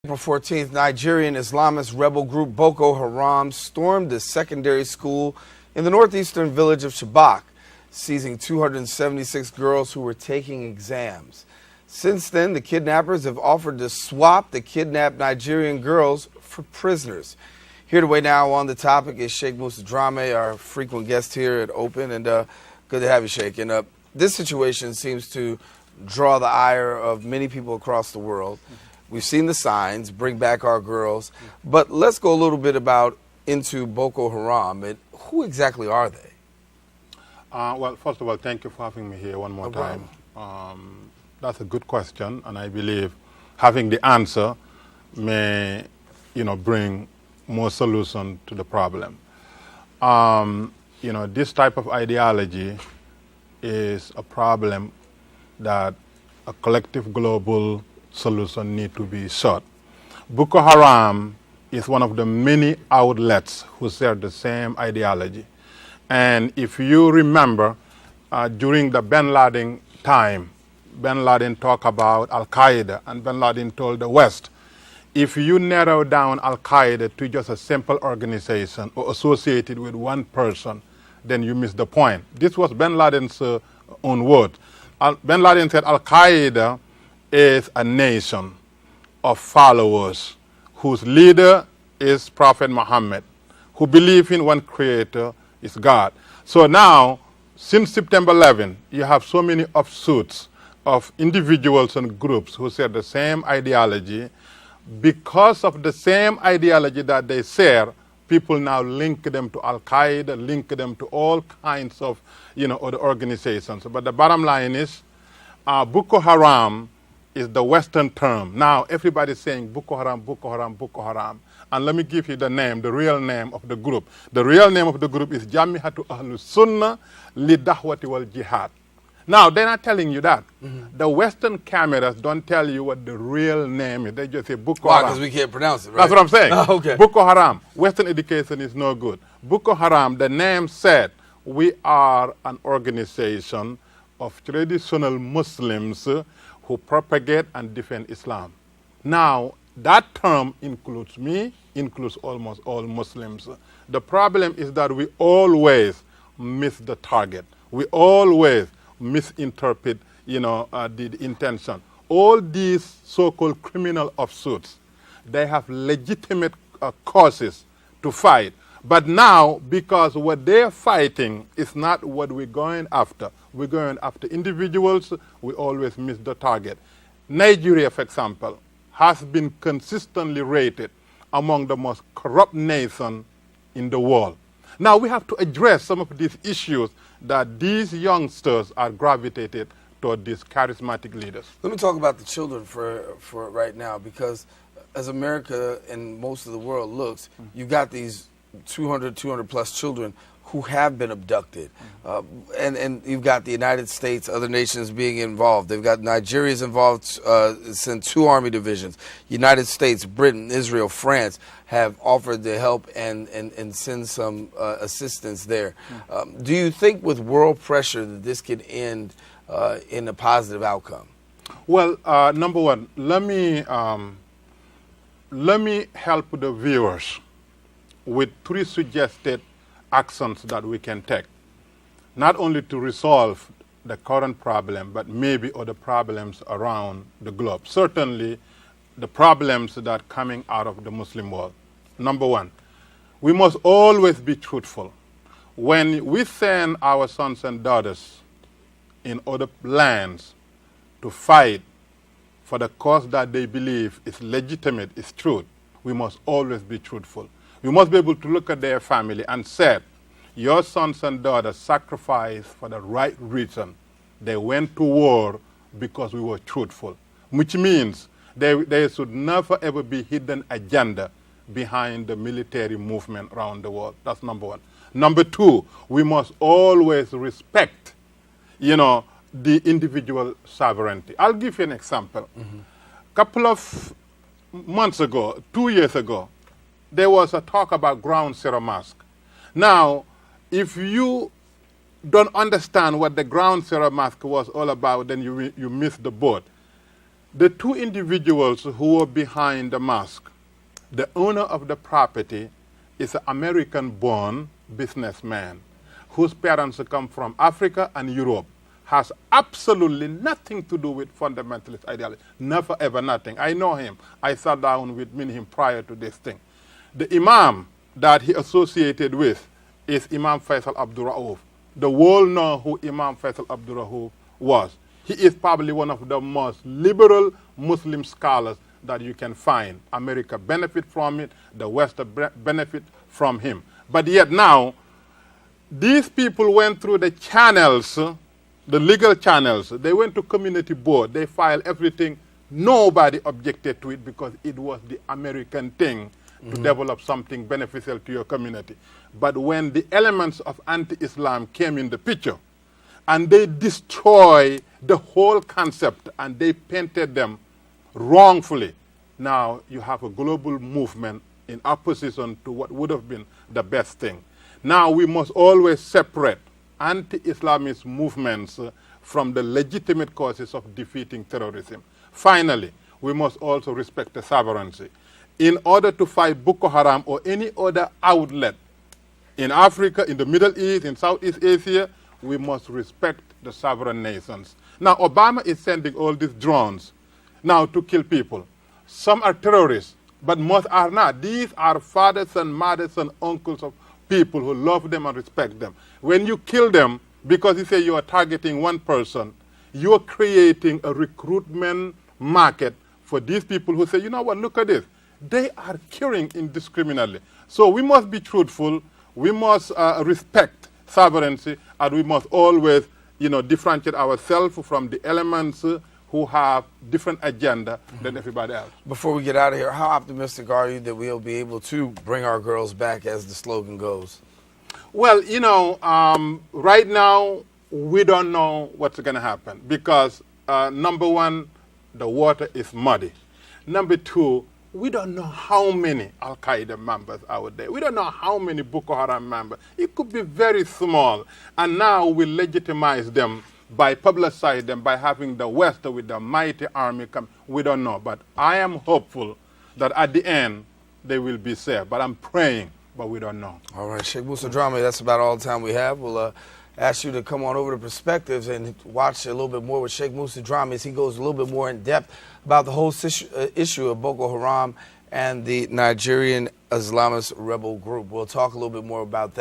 April 14th, Nigerian Islamist rebel group Boko Haram stormed a secondary school in the northeastern village of Chibok, seizing 276 girls who were taking exams. Since then, the kidnappers have offered to swap the kidnapped Nigerian girls for prisoners. Here to weigh now on the topic is Sheikh Musa Drame, our frequent guest here at Open, and good to have you, Sheikh. And this situation seems to draw the ire of many people across the world. We've seen the signs, bring back our girls, but let's go a little bit into Boko Haram. And who exactly are they? Well, first of all, thank you for having me here one more time. That's a good question, and I believe having the answer may, bring more solution to the problem. This type of ideology is a problem that a collective global solution need to be sought. Boko Haram is one of the many outlets who share the same ideology. And if you remember, during the bin Laden time, bin Laden talked about Al-Qaeda, and bin Laden told the West, if you narrow down Al-Qaeda to just a simple organization or associated with one person, then you miss the point. This was bin Laden's own word. Bin Laden said Al-Qaeda is a nation of followers whose leader is Prophet Muhammad, who believe in one creator is God. So now, since September 11, you have so many offshoots of individuals and groups who share the same ideology. Because of the same ideology that they share, people now link them to Al-Qaeda, link them to all kinds of, other organizations. But the bottom line is, Boko Haram is the Western term. Now everybody's saying Boko Haram, Boko Haram, Boko Haram. And let me give you the name, the real name of the group. The real name of the group is Jamihatu Ahlus Sunnah Li Dahwati wal Jihad. Now, they're not telling you that. The Western cameras don't tell you what the real name is. They just say Boko Haram. Because we can't pronounce it, right? That's what I'm saying. Okay. Boko Haram. Western education is no good. Boko Haram, the name said, we are an organization of traditional Muslims who propagate and defend Islam. Now, that term includes me, includes almost all Muslims. The problem is that we always miss the target. We always misinterpret, the intention. All these so-called criminal offshoots, they have legitimate causes to fight. But now, because what they're fighting is not what we're going after individuals, we always miss the target. Nigeria, for example, has been consistently rated among the most corrupt nations in the world. Now we have to address some of these issues that these youngsters are gravitated toward these charismatic leaders. Let me talk about the children for right now, because as America and most of the world looks, you got these 200 plus children who have been abducted. And you've got the United States, other nations being involved. They've got Nigeria's involved, sent 2 army divisions. United States, Britain, Israel, France have offered to help and send some assistance there. Do you think with world pressure that this could end in a positive outcome? Well, number one, let me help the viewers with 3 suggested actions that we can take, not only to resolve the current problem, but maybe other problems around the globe. Certainly, the problems that are coming out of the Muslim world. Number one, we must always be truthful. When we send our sons and daughters in other lands to fight for the cause that they believe is legitimate, is truth, we must always be truthful. We must be able to look at their family and say, your sons and daughters sacrificed for the right reason. They went to war because we were truthful, which means there should never ever be hidden agenda behind the military movement around the world. That's number one. Number two, we must always respect, the individual sovereignty. I'll give you an example. Couple of months ago, 2 years ago, there was a talk about ground zero mosque. Now, if you don't understand what the ground zero mosque was all about, then you miss the boat. The two individuals who were behind the mosque, the owner of the property is an American-born businessman whose parents come from Africa and Europe, has absolutely nothing to do with fundamentalist ideology. Never, ever, nothing. I know him. I sat down with him prior to this thing. The imam that he associated with is Imam Faisal Abdul Rauf. The world know who Imam Faisal Abdul Rauf was. He is probably one of the most liberal Muslim scholars that you can find. America benefit from it. The West benefit from him. But yet now, these people went through the channels, the legal channels. They went to community board. They filed everything. Nobody objected to it because it was the American thing to develop something beneficial to your community. But when the elements of anti-Islam came in the picture, and they destroy the whole concept and they painted them wrongfully, now you have a global movement in opposition to what would have been the best thing. Now we must always separate anti-Islamist movements from the legitimate causes of defeating terrorism. Finally, we must also respect the sovereignty. In order to fight Boko Haram or any other outlet in Africa, in the Middle East, in Southeast Asia, we must respect the sovereign nations. Now, Obama is sending all these drones now to kill people. Some are terrorists, but most are not. These are fathers and mothers and uncles of people who love them and respect them. When you kill them, because you say you are targeting one person, you are creating a recruitment market for these people who say, you know what, look at this. They are killing indiscriminately. So we must be truthful, we must respect sovereignty, and we must always, differentiate ourselves from the elements who have different agenda than everybody else. Before we get out of here, how optimistic are you that we'll be able to bring our girls back, as the slogan goes? Well, right now, we don't know what's going to happen because, number one, the water is muddy. Number two, we don't know how many Al-Qaeda members are out there. We don't know how many Boko Haram members. It could be very small. And now we legitimize them by publicizing them, by having the West with the mighty army come. We don't know. But I am hopeful that at the end, they will be safe. But I'm praying, but we don't know. All right, Sheikh Musa Drame, that's about all the time we have. We'll ask you to come on over to Perspectives and watch a little bit more with Sheikh Musa Drame as he goes a little bit more in depth about the whole issue of Boko Haram and the Nigerian Islamist rebel group. We'll talk a little bit more about that.